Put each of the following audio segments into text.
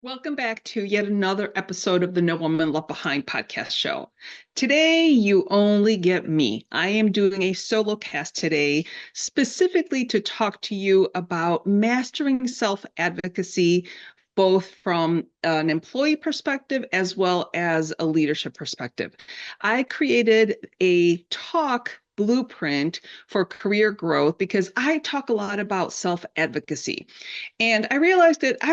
Welcome back to yet another episode of the No Woman Left Behind podcast show. Today, you only get me. I am doing a solo cast today, specifically to talk to you about mastering self-advocacy, both from an employee perspective as well as a leadership perspective. I created a talk blueprint for career growth because I talk a lot about self-advocacy. And I realized that I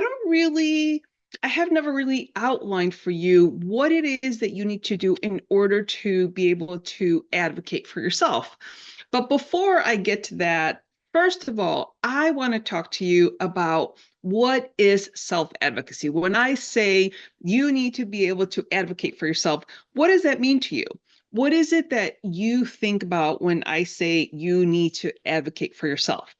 have never really outlined for you what it is that you need to do in order to be able to advocate for yourself. But before I get to that, first of all, I want to talk to you about what is self-advocacy. When I say you need to be able to advocate for yourself, what does that mean to you? What is it that you think about when I say you need to advocate for yourself?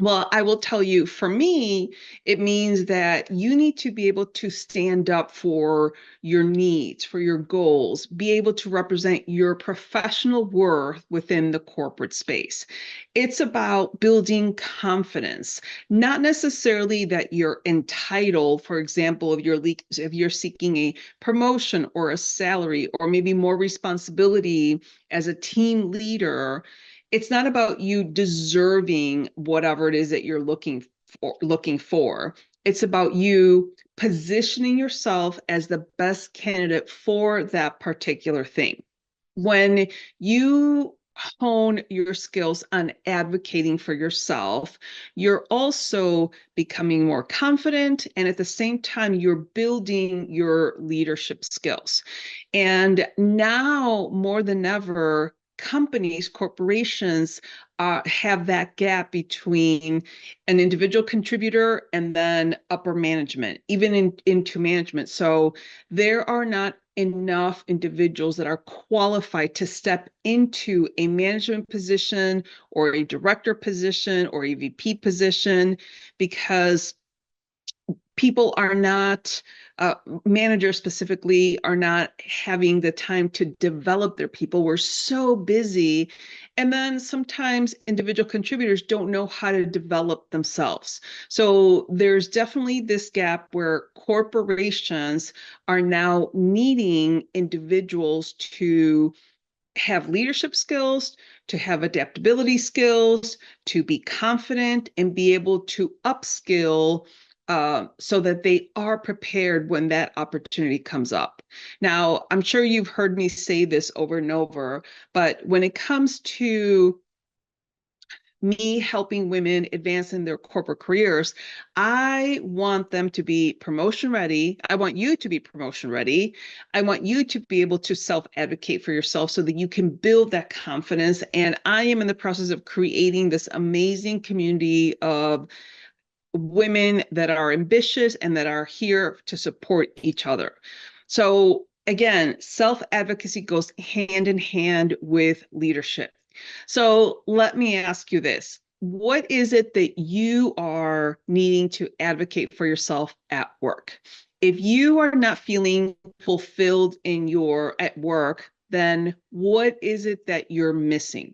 Well, I will tell you, for me, it means that you need to be able to stand up for your needs, for your goals, be able to represent your professional worth within the corporate space. It's about building confidence, not necessarily that you're entitled, for example, if you're seeking a promotion or a salary or maybe more responsibility as a team leader. It's not about you deserving whatever it is that you're looking for. It's about you positioning yourself as the best candidate for that particular thing. When you hone your skills on advocating for yourself, you're also becoming more confident, and at the same time you're building your leadership skills. And now more than ever, corporations have that gap between an individual contributor and then upper management, even into management. So there are not enough individuals that are qualified to step into a management position or a director position or a VP position because people are not, managers specifically, are not having the time to develop their people. We're so busy. And then sometimes individual contributors don't know how to develop themselves. So there's definitely this gap where corporations are now needing individuals to have leadership skills, to have adaptability skills, to be confident and be able to upskill so that they are prepared when that opportunity comes up. Now, I'm sure you've heard me say this over and over, but when it comes to me helping women advance in their corporate careers, I want them to be promotion ready. I want you to be promotion ready. I want you to be able to self-advocate for yourself so that you can build that confidence. And I am in the process of creating this amazing community of women that are ambitious and that are here to support each other. So again, self-advocacy goes hand in hand with leadership. So let me ask you this. What is it that you are needing to advocate for yourself at work? If you are not feeling fulfilled at work, then what is it that you're missing?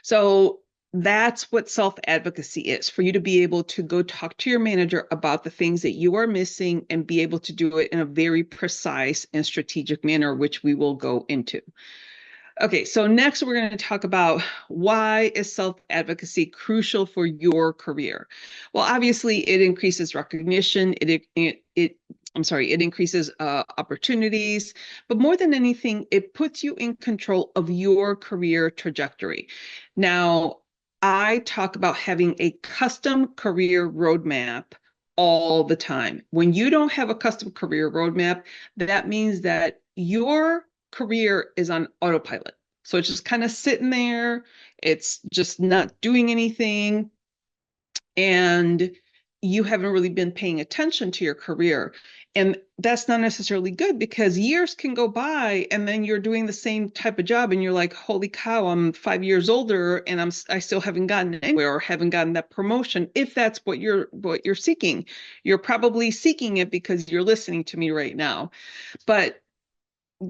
So that's what self-advocacy is, for you to be able to go talk to your manager about the things that you are missing and be able to do it in a very precise and strategic manner, which we will go into. Okay, so next we're going to talk about why is self-advocacy crucial for your career? Well, obviously it increases recognition, it increases opportunities, but more than anything, it puts you in control of your career trajectory. Now, I talk about having a custom career roadmap all the time. When you don't have a custom career roadmap, that means that your career is on autopilot. So it's just kind of sitting there. It's just not doing anything. And you haven't really been paying attention to your career. And that's not necessarily good because years can go by and then you're doing the same type of job and you're like, holy cow, I'm 5 years older and I still haven't gotten anywhere or haven't gotten that promotion. If that's what you're seeking, you're probably seeking it because you're listening to me right now. But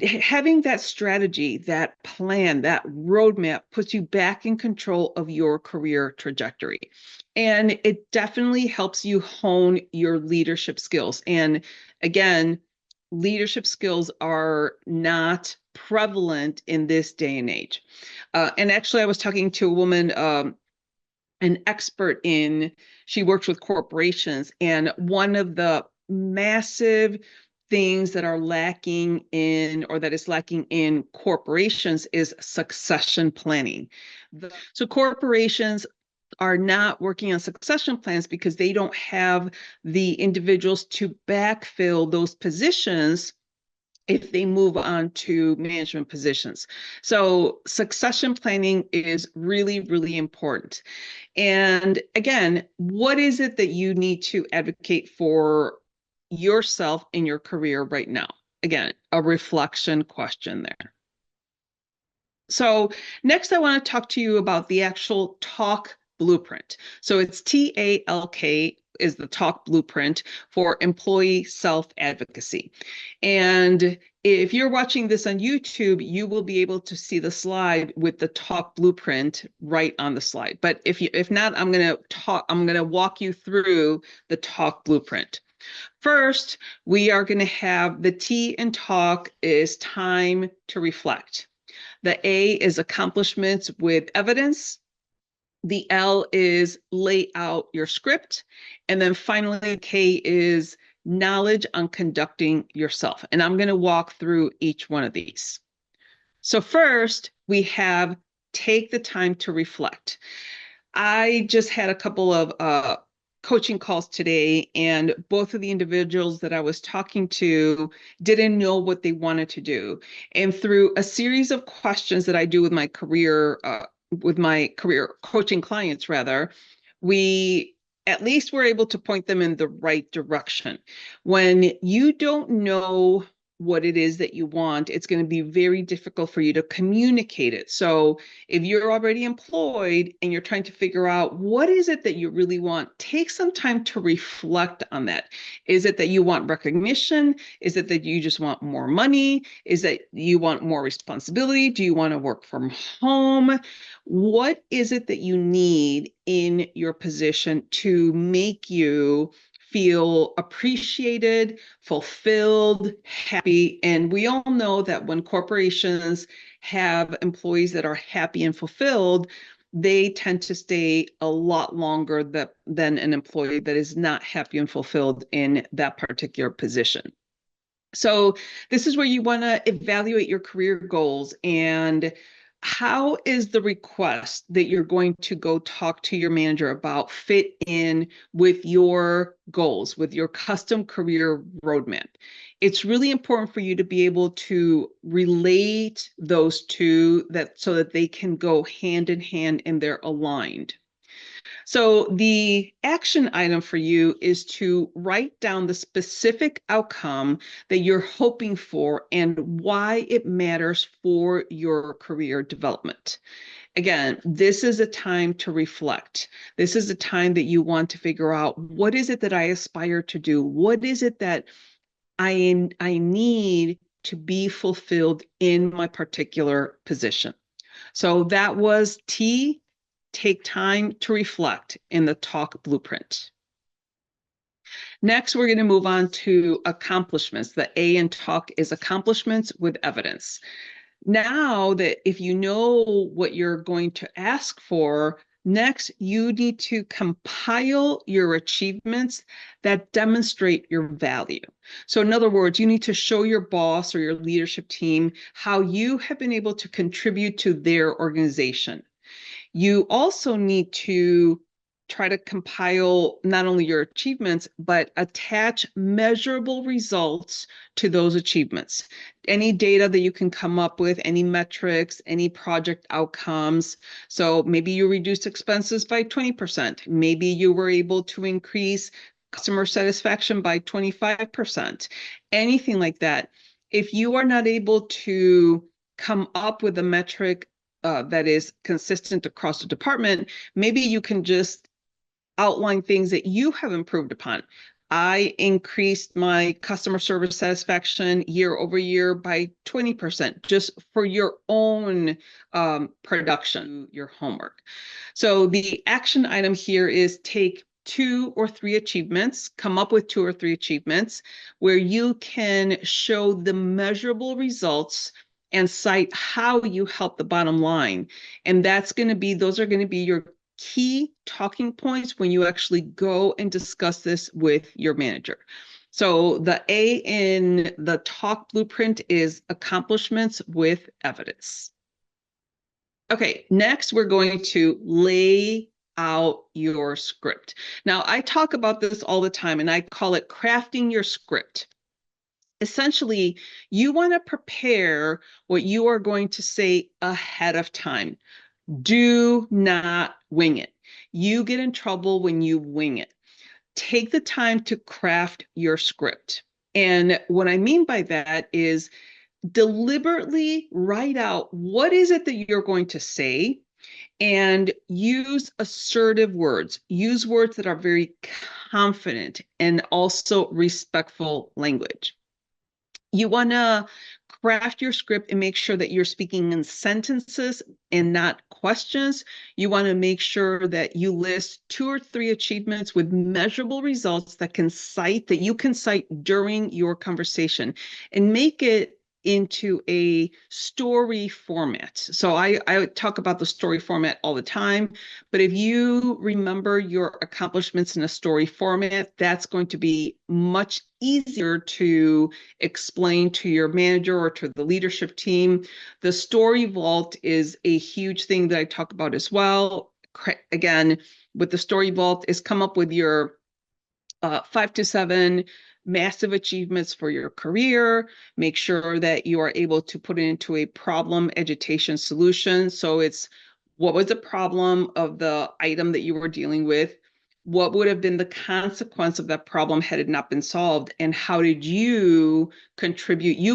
having that strategy, that plan, that roadmap puts you back in control of your career trajectory. And it definitely helps you hone your leadership skills. And again, leadership skills are not prevalent in this day and age. And actually, I was talking to a woman, an expert she works with corporations, and one of the massive things that are lacking in, or that is lacking in corporations, is succession planning. So corporations are not working on succession plans because they don't have the individuals to backfill those positions if they move on to management positions. So succession planning is really, really important. And again, what is it that you need to advocate for yourself in your career right now? Again, a reflection question there. So next, I want to talk to you about the actual T.A.L.K blueprint. So it's T.A.L.K is the T.A.L.K blueprint for employee self-advocacy. And if you're watching this on YouTube, you will be able to see the slide with the T.A.L.K blueprint right on the slide. But if not, I'm going to walk you through the T.A.L.K blueprint. First, we are going to have the T in T.A.L.K is time to reflect. The A is accomplishments with evidence. The L is lay out your script. And then finally, K is knowledge on conducting yourself. And I'm going to walk through each one of these. So first, we have take the time to reflect. I just had a couple of coaching calls today, and both of the individuals that I was talking to didn't know what they wanted to do. And through a series of questions that I do with my career coaching clients, rather, we at least were able to point them in the right direction. When you don't know what it is that you want, it's going to be very difficult for you to communicate it. So if you're already employed and you're trying to figure out what is it that you really want, take some time to reflect on that. Is it that you want recognition? Is it that you just want more money? Is it you want more responsibility? Do you want to work from home? What is it that you need in your position to make you feel appreciated, fulfilled, happy? And we all know that when corporations have employees that are happy and fulfilled, they tend to stay a lot longer than an employee that is not happy and fulfilled in that particular position. So this is where you want to evaluate your career goals, and how is the request that you're going to go talk to your manager about fit in with your goals, with your custom career roadmap? It's really important for you to be able to relate those two so that they can go hand in hand and they're aligned. So the action item for you is to write down the specific outcome that you're hoping for and why it matters for your career development. Again, this is a time to reflect. This is a time that you want to figure out, what is it that I aspire to do? What is it that I need to be fulfilled in my particular position? So that was T, take time to reflect, in the T.A.L.K blueprint. Next, we're going to move on to accomplishments. The A in T.A.L.K is accomplishments with evidence. Now that if you know what you're going to ask for, next you need to compile your achievements that demonstrate your value. So in other words, you need to show your boss or your leadership team how you have been able to contribute to their organization. You also need to try to compile not only your achievements, but attach measurable results to those achievements. Any data that you can come up with, any metrics, any project outcomes. So maybe you reduced expenses by 20%. Maybe you were able to increase customer satisfaction by 25%. Anything like that. If you are not able to come up with a metric that is consistent across the department, maybe you can just outline things that you have improved upon. I increased my customer service satisfaction year over year by 20%, just for your own production, your homework. So the action item here is take 2 or 3 achievements, come up with 2 or 3 achievements where you can show the measurable results and cite how you help the bottom line. And those are going to be your key talking points when you actually go and discuss this with your manager. So the A in the talk blueprint is accomplishments with evidence. Okay, next we're going to lay out your script. Now, I talk about this all the time, and I call it crafting your script. Essentially, you want to prepare what you are going to say ahead of time. Do not wing it. You get in trouble when you wing it. Take the time to craft your script. And what I mean by that is deliberately write out what is it that you're going to say and use assertive words. Use words that are very confident and also respectful language. You want to craft your script and make sure that you're speaking in sentences and not questions. You want to make sure that you list 2 or 3 achievements with measurable results that you can cite during your conversation, and make it into a story format. So I talk about the story format all the time, but if you remember your accomplishments in a story format, that's going to be much easier to explain to your manager or to the leadership team. The story vault is a huge thing that I talk about as well. Again, with the story vault is come up with your 5 to 7 massive achievements for your career. Make sure that you are able to put it into a problem agitation solution. So it's what was the problem of the item that you were dealing with? What would have been the consequence of that problem had it not been solved? And how did you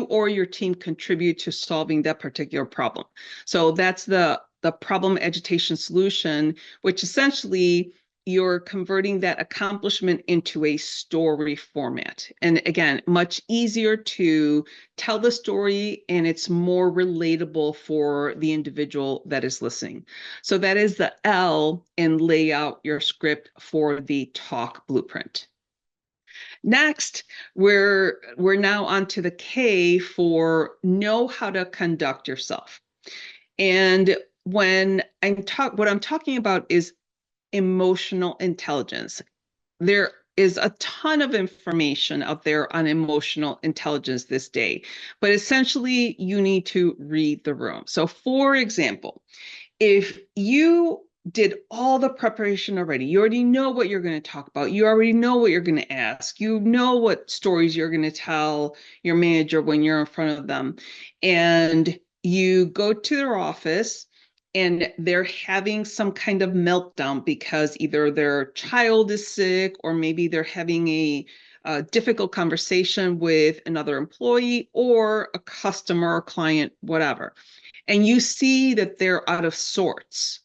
or your team contribute to solving that particular problem? So that's the problem agitation solution, which essentially you're converting that accomplishment into a story format. And again, much easier to tell the story, and it's more relatable for the individual that is listening. So that is the L in lay out your script for the talk blueprint. Next, we're now on to the K for know how to conduct yourself. And when what I'm talking about is emotional intelligence. There is a ton of information out there on emotional intelligence this day, but essentially you need to read the room. So for example, if you did all the preparation already, you already know what you're going to talk about, you already know what you're going to ask, you know what stories you're going to tell your manager when you're in front of them, and you go to their office and they're having some kind of meltdown because either their child is sick or maybe they're having a difficult conversation with another employee or a customer or client, whatever. And you see that they're out of sorts.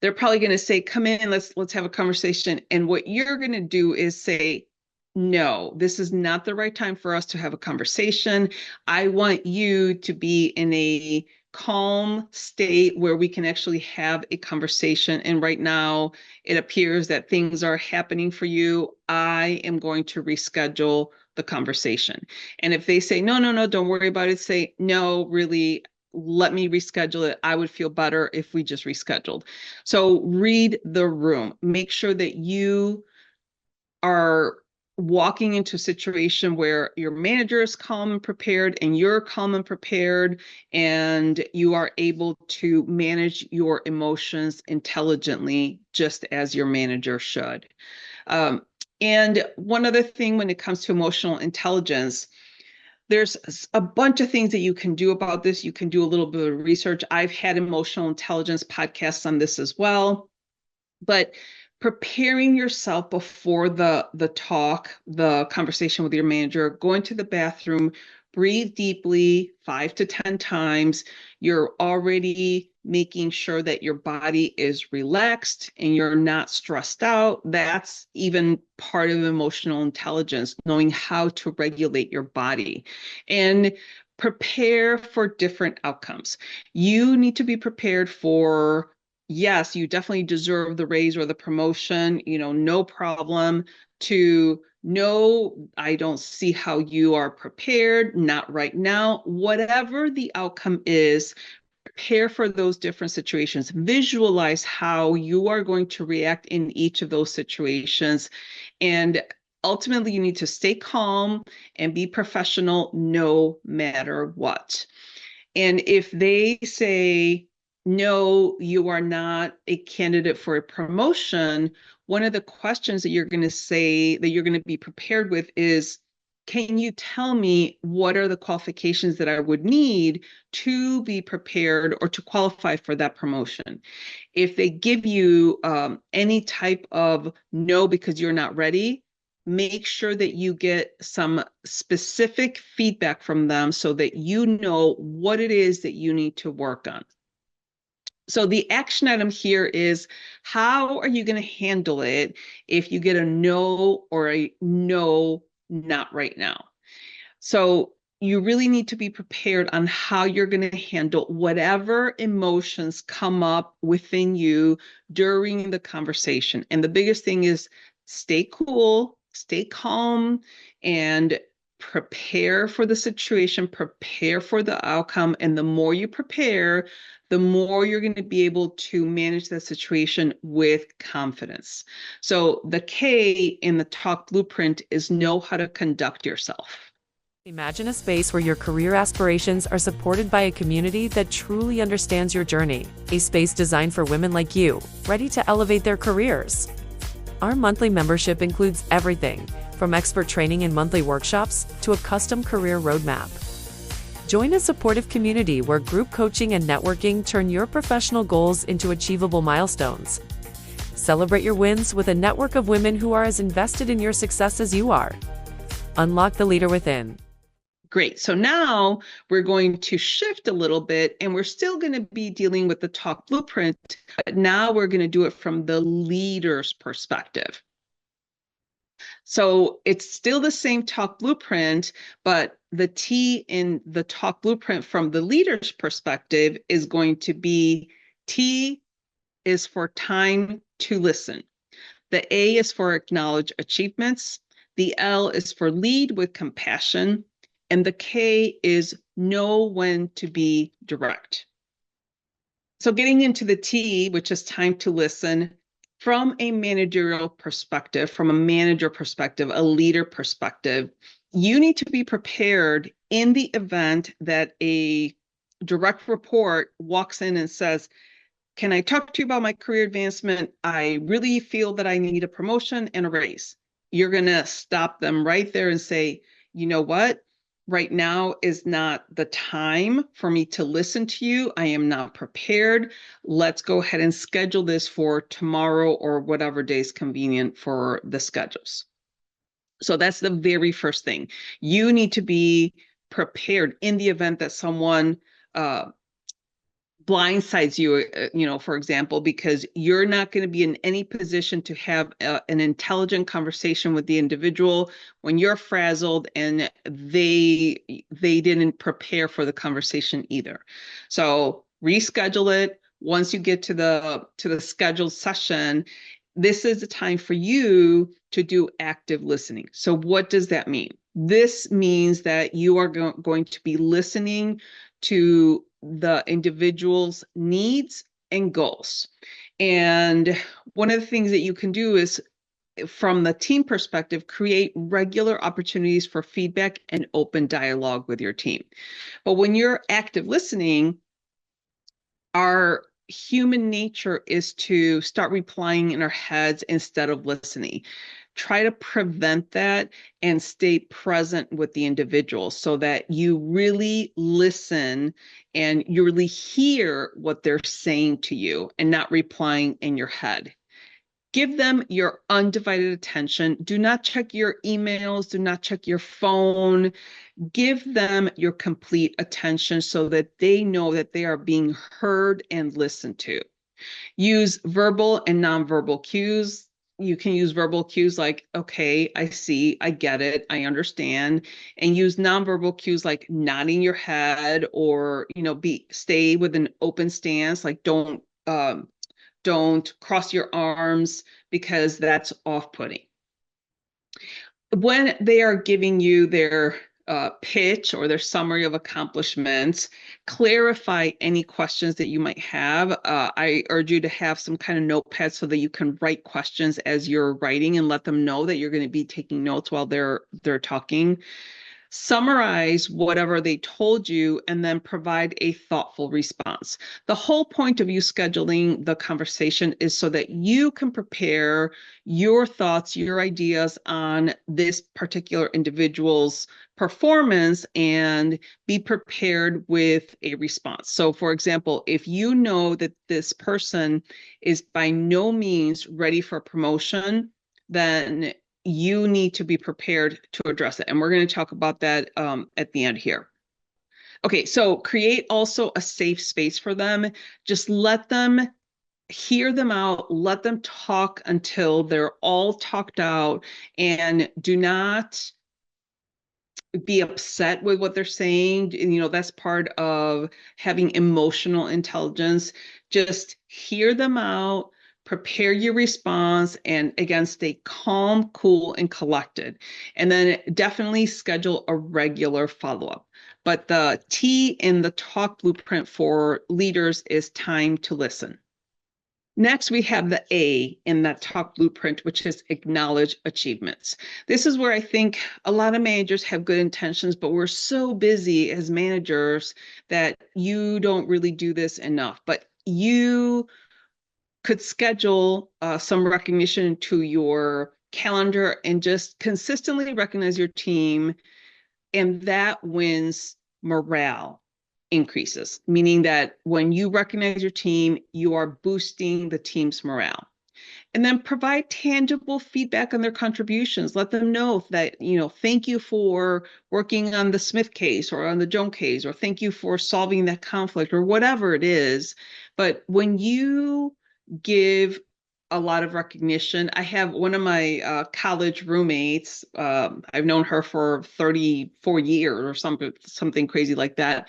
They're probably going to say, come in, let's have a conversation. And what you're going to do is say, no, this is not the right time for us to have a conversation. I want you to be in a calm state where we can actually have a conversation. And right now, it appears that things are happening for you. I am going to reschedule the conversation. And if they say, no, no, no, don't worry about it, say, no, really, let me reschedule it. I would feel better if we just rescheduled. So read the room. Make sure that you are walking into a situation where your manager is calm and prepared and you're calm and prepared, and you are able to manage your emotions intelligently, just as your manager should. And one other thing when it comes to emotional intelligence, there's a bunch of things that you can do about this. You can do a little bit of research. I've had emotional intelligence podcasts on this as well. But preparing yourself before the talk, the conversation with your manager, going to the bathroom, breathe deeply 5 to 10 times. You're already making sure that your body is relaxed and you're not stressed out. That's even part of emotional intelligence, knowing how to regulate your body and prepare for different outcomes. You need to be prepared for, yes, you definitely deserve the raise or the promotion, no problem, to no, I don't see how you are prepared, not right now. Whatever the outcome is, prepare for those different situations. Visualize how you are going to react in each of those situations. And ultimately, you need to stay calm and be professional no matter what. And if they say, no, you are not a candidate for a promotion, one of the questions that you're going to say, that you're going to be prepared with is, can you tell me what are the qualifications that I would need to be prepared or to qualify for that promotion? If they give you any type of no because you're not ready, make sure that you get some specific feedback from them so that you know what it is that you need to work on. So the action item here is, how are you going to handle it if you get a no or a no, not right now? So you really need to be prepared on how you're going to handle whatever emotions come up within you during the conversation. And the biggest thing is stay cool, stay calm, and prepare for the situation, prepare for the outcome. And the more you prepare, the more you're going to be able to manage that situation with confidence. So the K in the Talk Blueprint is know how to conduct yourself. Imagine a space where your career aspirations are supported by a community that truly understands your journey. A space designed for women like you, ready to elevate their careers. Our monthly membership includes everything, from expert training and monthly workshops to a custom career roadmap. Join a supportive community where group coaching and networking turn your professional goals into achievable milestones. Celebrate your wins with a network of women who are as invested in your success as you are. Unlock the leader within. Great. So now we're going to shift a little bit, and we're still going to be dealing with the Talk Blueprint, but now we're going to do it from the leader's perspective. So it's still the same Talk Blueprint, but the T in the Talk Blueprint from the leader's perspective is going to be, T is for time to listen. The A is for acknowledge achievements. The L is for lead with compassion. And the K is know when to be direct. So getting into the T, which is time to listen, from a managerial perspective, from a manager perspective, a leader perspective, you need to be prepared in the event that a direct report walks in and says, can I talk to you about my career advancement? I really feel that I need a promotion and a raise. You're going to stop them right there and say, you know what? Right now is not the time for me to listen to you. I am not prepared. Let's go ahead and schedule this for tomorrow or whatever day is convenient for the schedules. So that's the very first thing. You need to be prepared in the event that someone blindsides you, for example, because you're not going to be in any position to have an intelligent conversation with the individual when you're frazzled and they didn't prepare for the conversation either. So reschedule it. Once you get to the scheduled session, this is the time for you to do active listening. So what does that mean? This means that you are going to be listening to the individual's needs and goals. And one of the things that you can do is, from the team perspective, create regular opportunities for feedback and open dialogue with your team. But when you're active listening, our human nature is to start replying in our heads instead of listening. Try to prevent that and stay present with the individual so that you really listen and you really hear what they're saying to you and not replying in your head. Give them your undivided attention. Do not check your emails. Do not check your phone. Give them your complete attention so that they know that they are being heard and listened to. Use verbal and nonverbal cues. You can use verbal cues like, okay, I see, I get it, I understand. And use nonverbal cues like nodding your head, or, stay with an open stance, like don't cross your arms, because that's off-putting. When they are giving you their pitch or their summary of accomplishments, clarify any questions that you might have. I urge you to have some kind of notepad so that you can write questions as you're writing, and let them know that you're going to be taking notes while they're talking. Summarize whatever they told you, and then provide a thoughtful response. The whole point of you scheduling the conversation is so that you can prepare your thoughts, your ideas on this particular individual's performance, and be prepared with a response. So, for example, if you know that this person is by no means ready for promotion, then you need to be prepared to address it. And we're going to talk about that at the end here. Okay, so create also a safe space for them. Just let them hear them out. Let them talk until they're all talked out, and do not be upset with what they're saying. That's part of having emotional intelligence. Just hear them out, prepare your response, and again, stay calm, cool, and collected. And then definitely schedule a regular follow-up. But the T in the talk blueprint for leaders is time to listen. Next, we have the A in that talk blueprint, which is acknowledge achievements. This is where I think a lot of managers have good intentions, but we're so busy as managers that you don't really do this enough. But you could schedule some recognition to your calendar and just consistently recognize your team, and that wins morale increases, meaning that when you recognize your team, you are boosting the team's morale. And then provide tangible feedback on their contributions. Let them know that, thank you for working on the Smith case or on the Jones case, or thank you for solving that conflict, or whatever it is. But when you give a lot of recognition, I have one of my college roommates, I've known her for 34 years or something crazy like that.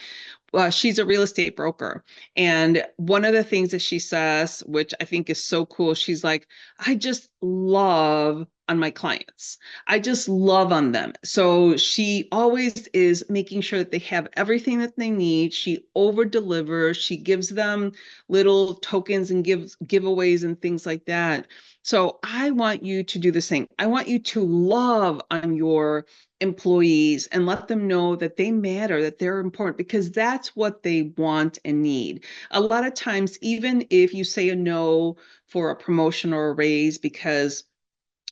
She's a real estate broker. And one of the things that she says, which I think is so cool, she's like, I just love on my clients. I just love on them. So she always is making sure that they have everything that they need. She over delivers. She gives them little tokens and giveaways and things like that. So I want you to do the same. I want you to love on your employees and let them know that they matter, that they're important, because that's what they want and need. A lot of times, even if you say a no for a promotion or a raise because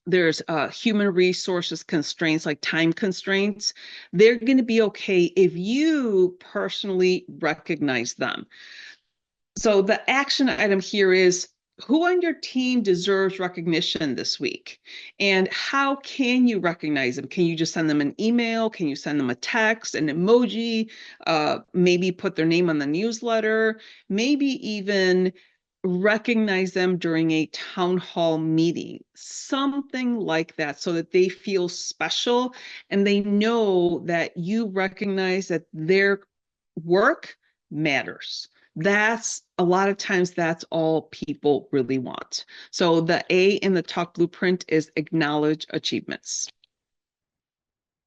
there's human resources constraints, like time constraints, they're going to be okay if you personally recognize them. So the action item here is, who on your team deserves recognition this week? And how can you recognize them? Can you just send them an email? Can you send them a text, an emoji, maybe put their name on the newsletter, maybe even recognize them during a town hall meeting, something like that, so that they feel special and they know that you recognize that their work matters. That's a lot of times that's all people really want. So the A in the talk blueprint is acknowledge achievements.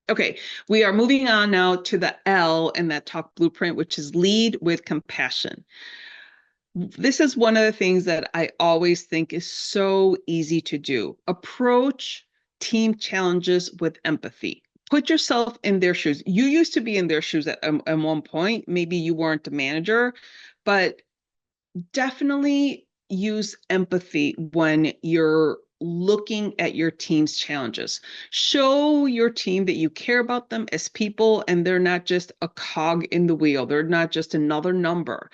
Okay, we are moving on now to the L in that talk blueprint, which is lead with compassion. This is one of the things that I always think is so easy to do. Approach team challenges with empathy. Put yourself in their shoes. You used to be in their shoes at one point. Maybe you weren't a manager, but definitely use empathy when you're looking at your team's challenges. Show your team that you care about them as people, and they're not just a cog in the wheel. They're not just another number.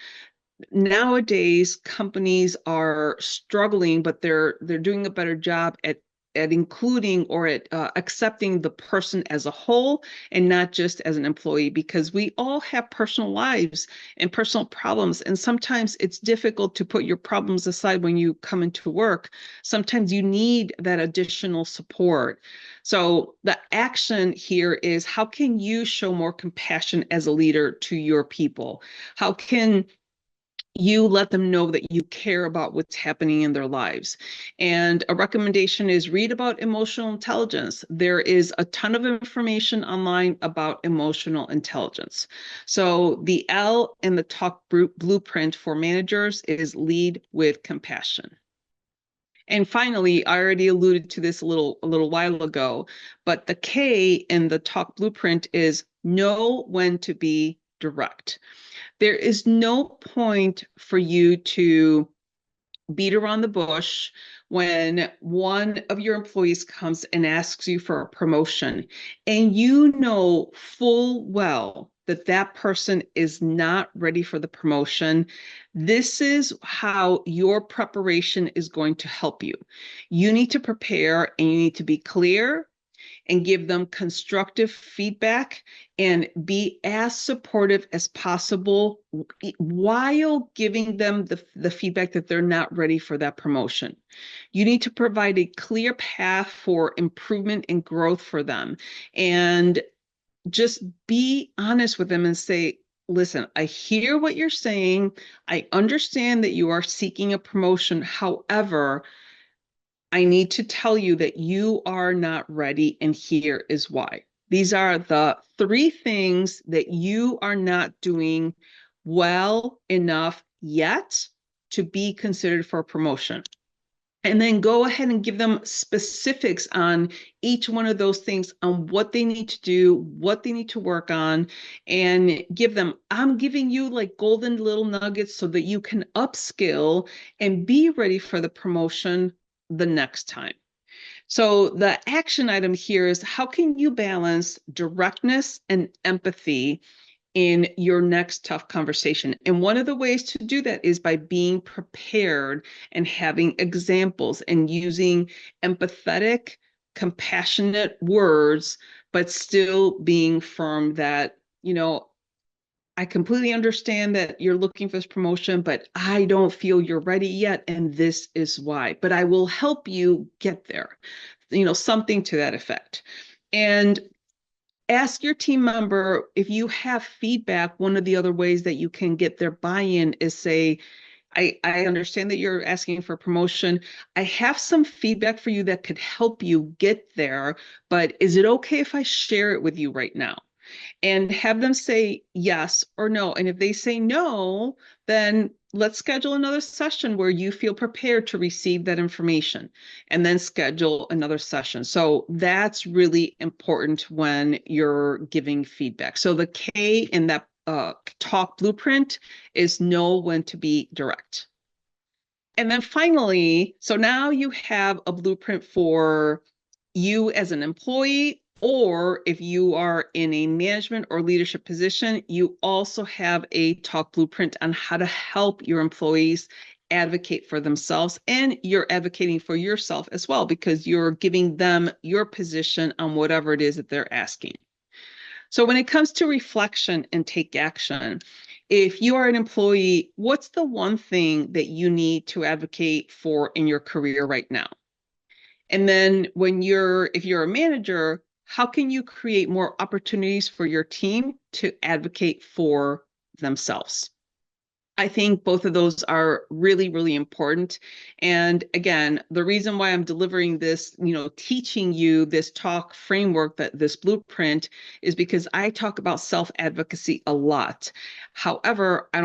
Nowadays companies are struggling, but they're doing a better job at including or at accepting the person as a whole and not just as an employee, because we all have personal lives and personal problems, and sometimes it's difficult to put your problems aside when you come into work. Sometimes you need that additional support. So the action here is, how can you show more compassion as a leader to your people? How can you let them know that you care about what's happening in their lives? And a recommendation is, read about emotional intelligence. There is a ton of information online about emotional intelligence. So the L in the Talk blueprint for managers is lead with compassion. And finally, I already alluded to this a little while ago, but the K in the Talk blueprint is know when to be direct. There is no point for you to beat around the bush when one of your employees comes and asks you for a promotion, and you know full well that that person is not ready for the promotion. This is how your preparation is going to help you. You need to prepare, and you need to be clear and give them constructive feedback and be as supportive as possible while giving them the feedback that they're not ready for that promotion. You need to provide a clear path for improvement and growth for them. And just be honest with them and say, listen, I hear what you're saying. I understand that you are seeking a promotion. However, I need to tell you that you are not ready, and here is why. These are the three things that you are not doing well enough yet to be considered for a promotion. And then go ahead and give them specifics on each one of those things, on what they need to do, what they need to work on, and give them, I'm giving you like golden little nuggets so that you can upskill and be ready for the promotion the next time. So the action item here is, how can you balance directness and empathy in your next tough conversation? And one of the ways to do that is by being prepared and having examples and using empathetic, compassionate words, but still being firm that, I completely understand that you're looking for this promotion, but I don't feel you're ready yet, and this is why. But I will help you get there, something to that effect. And ask your team member if you have feedback. One of the other ways that you can get their buy-in is say, I understand that you're asking for a promotion. I have some feedback for you that could help you get there, but is it okay if I share it with you right now? And have them say yes or no. And if they say no, then let's schedule another session where you feel prepared to receive that information, and then schedule another session. So that's really important when you're giving feedback. So the K in that talk blueprint is know when to be direct. And then finally, so now you have a blueprint for you as an employee, or if you are in a management or leadership position, you also have a talk blueprint on how to help your employees advocate for themselves, and you're advocating for yourself as well, because you're giving them your position on whatever it is that they're asking. So when it comes to reflection and take action, if you are an employee, what's the one thing that you need to advocate for in your career right now? And then if you're a manager, how can you create more opportunities for your team to advocate for themselves? I think both of those are really, really important. And again, the reason why I'm delivering this, teaching you this talk framework, this blueprint, is because I talk about self-advocacy a lot. However, I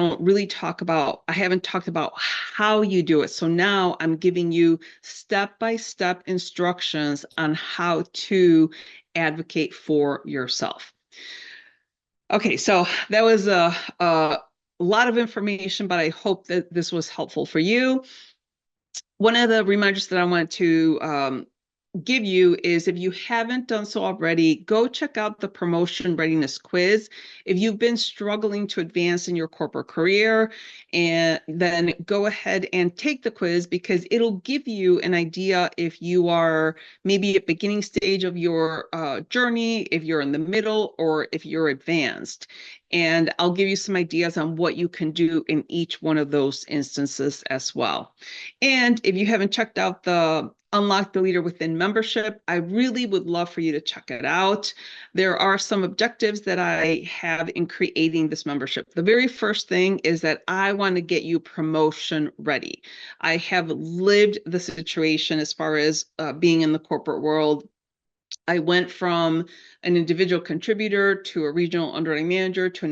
haven't talked about how you do it. So now I'm giving you step-by-step instructions on how to advocate for yourself. Okay, so that was a lot of information, but I hope that this was helpful for you. One of the reminders that I want to give you is, if you haven't done so already, go check out the promotion readiness quiz. If you've been struggling to advance in your corporate career, and then go ahead and take the quiz, because it'll give you an idea if you are maybe at beginning stage of your journey, if you're in the middle, or if you're advanced. And I'll give you some ideas on what you can do in each one of those instances as well. And if you haven't checked out the Unlock the Leader Within membership, I really would love for you to check it out. There are some objectives that I have in creating this membership. The very first thing is that I want to get you promotion ready. I have lived the situation as far as being in the corporate world. I went from an individual contributor to a regional underwriting manager to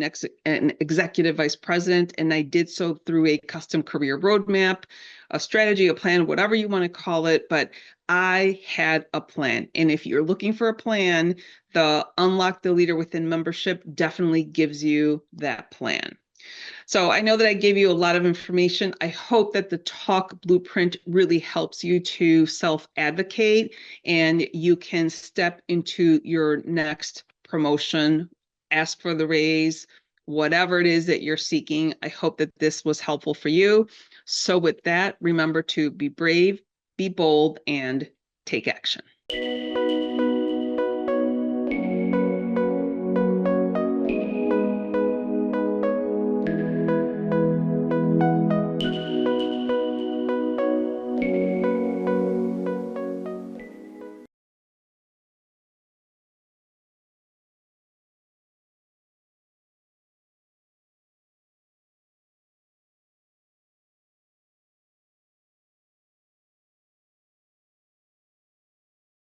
an executive vice president, and I did so through a custom career roadmap, a strategy, a plan, whatever you want to call it, but I had a plan. And if you're looking for a plan, the Unlock the Leader Within membership definitely gives you that plan. So I know that I gave you a lot of information. I hope that the T.A.L.K blueprint really helps you to self-advocate, and you can step into your next promotion, ask for the raise, whatever it is that you're seeking. I hope that this was helpful for you. So with that, remember to be brave, be bold, and take action.